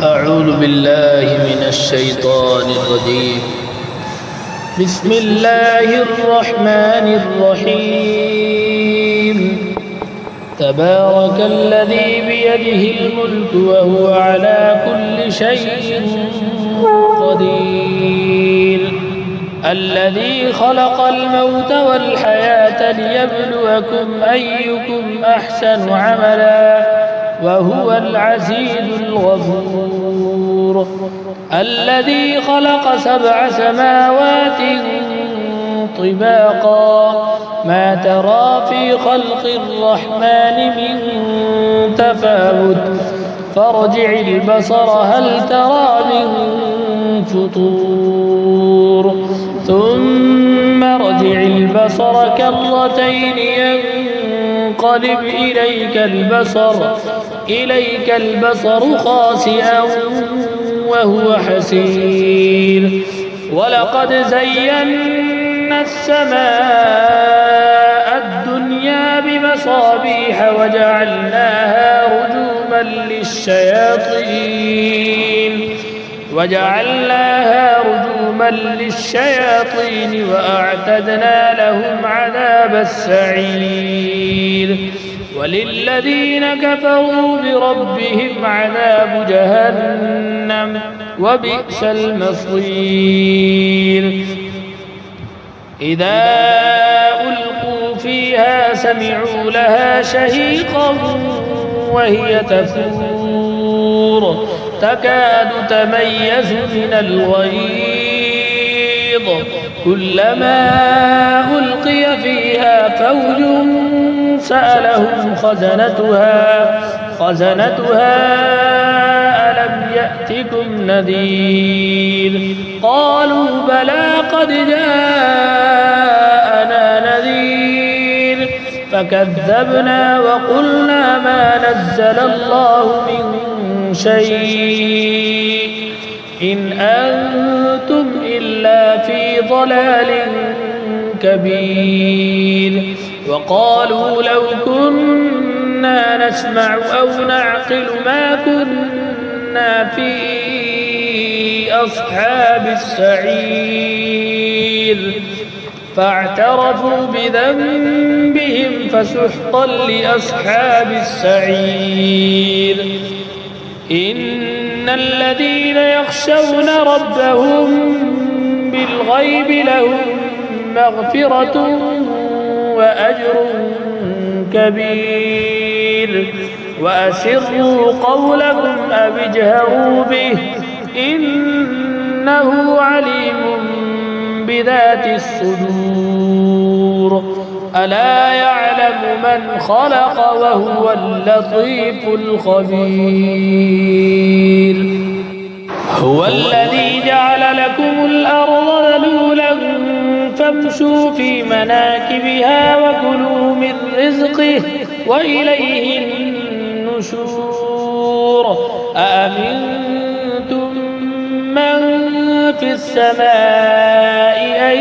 أعوذ بالله من الشيطان الرجيم. بسم الله الرحمن الرحيم. تبارك الذي بيده الملك وهو على كل شيء قدير. الذي خلق الموت والحياة ليبلوكم أيكم أحسن عملا وهو العزيز الغفور. الذي خلق 7 سماوات طباقا ما ترى في خلق الرحمن من تفاوت فارجع البصر هل ترى من فطور ثم ارجع البصر كرتين ينقلب إليك البصر خاسئا وهو حسير. ولقد زينا السماء الدنيا بمصابيح وجعلناها رجوما للشياطين وأعتدنا لهم عذاب السعير. وللذين كفروا بربهم عذاب جهنم وبئس المصير. إذا ألقوا فيها سمعوا لها شهيقا وهي تفور تكاد تميز من الغيظ كلما ألقي فيها فوج سألهم خزنتها ألم يأتكم نذير قالوا بلى قد جاءنا نذير فكذبنا وقلنا ما نزل الله من شيء إن أنتم إلا في ضلال كبير. وقالوا لو كنا نسمع أو نعقل ما كنا في أصحاب السعير فاعترفوا بذنبهم فسحقا لأصحاب السعير. إن الذين يخشون ربهم بالغيب لهم مغفرة وأجر كبير. وأسروا قولكم أو اجهروا به إنه عليم بذات الصدور. ألا يعلم من خلق وهو اللطيف الخبير. هو الذي جعل لكم الأرض ذلولا فامشوا في مناكبها وكلوا من رزقه وإليه النشور. أأمنتم من في السماء أن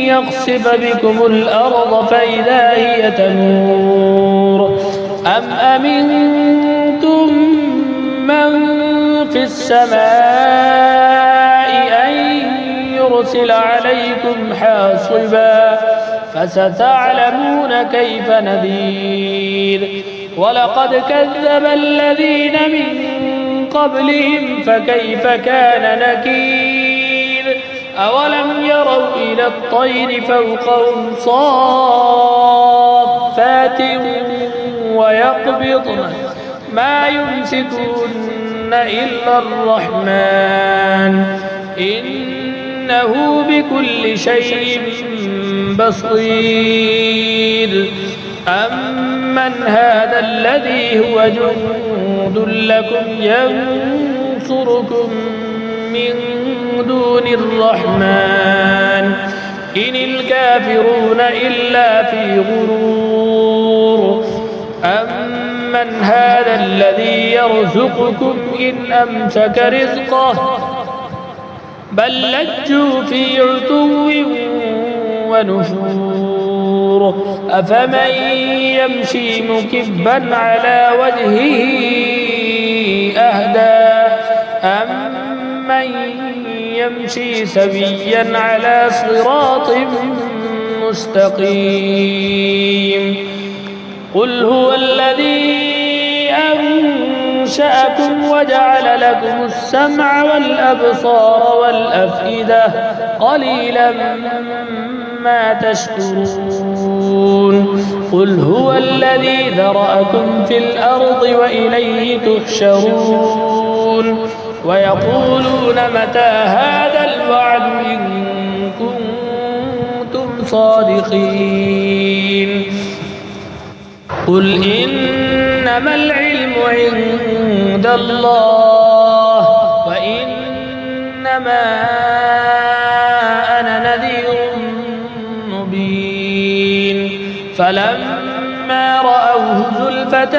يخسف بكم الأرض فإذا هي تمور أم أمنتم من في السماء أن يرسل عليكم حاصبا فستعلمون كيف نذير. ولقد كذب الذين من قبلهم فكيف كان نكير. أولم يروا إلى الطير فوقهم صافات ويقبضن ما يمسكون إلا الرحمن إنه بكل شيء بصير. أمن هذا الذي هو جند لكم ينصركم من دون الرحمن إن الكافرون إلا في غرور. أمن هذا الذي يرزقكم إن أمسك رزقه بل لجوا في عتو ونفور. أفمن يمشي مكبا على وجهه أهدى أمن يمشي سويا على صراط مستقيم قل هو الذي أنشأكم وجعل لكم السمع والأبصار والأفئدة قليلا ما تشكرون قل هو الذي ذرأكم في الأرض وإليه تحشرون ويقولون متى هذا الوعد إن كنتم صادقين قل إنما العلم عند الله وإنما أنا نذير مبين فلما رأوه زلفة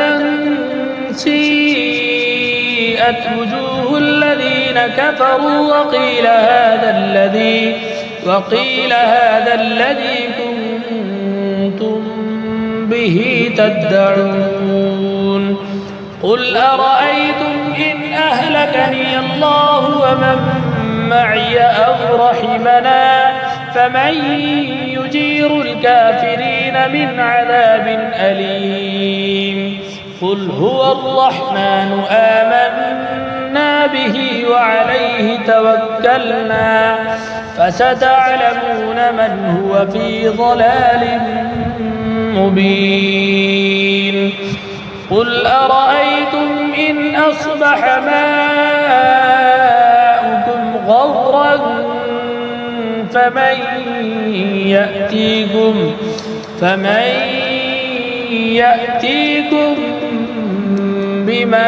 سيئت وجوه الذين كفروا وقيل هذا الذي كنتم به تدعون قل أرأيتم إن أهلكني الله ومن معي أو رحمنا فمن يجير الكافرين من عذاب أليم قل هو الرحمن آمنا به وعليه توكلنا فستعلمون من هو في ضلال مبين قل أرأيتم إن أصبح ماؤكم غورا فمن يأتيكم بماء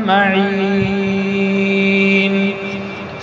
معين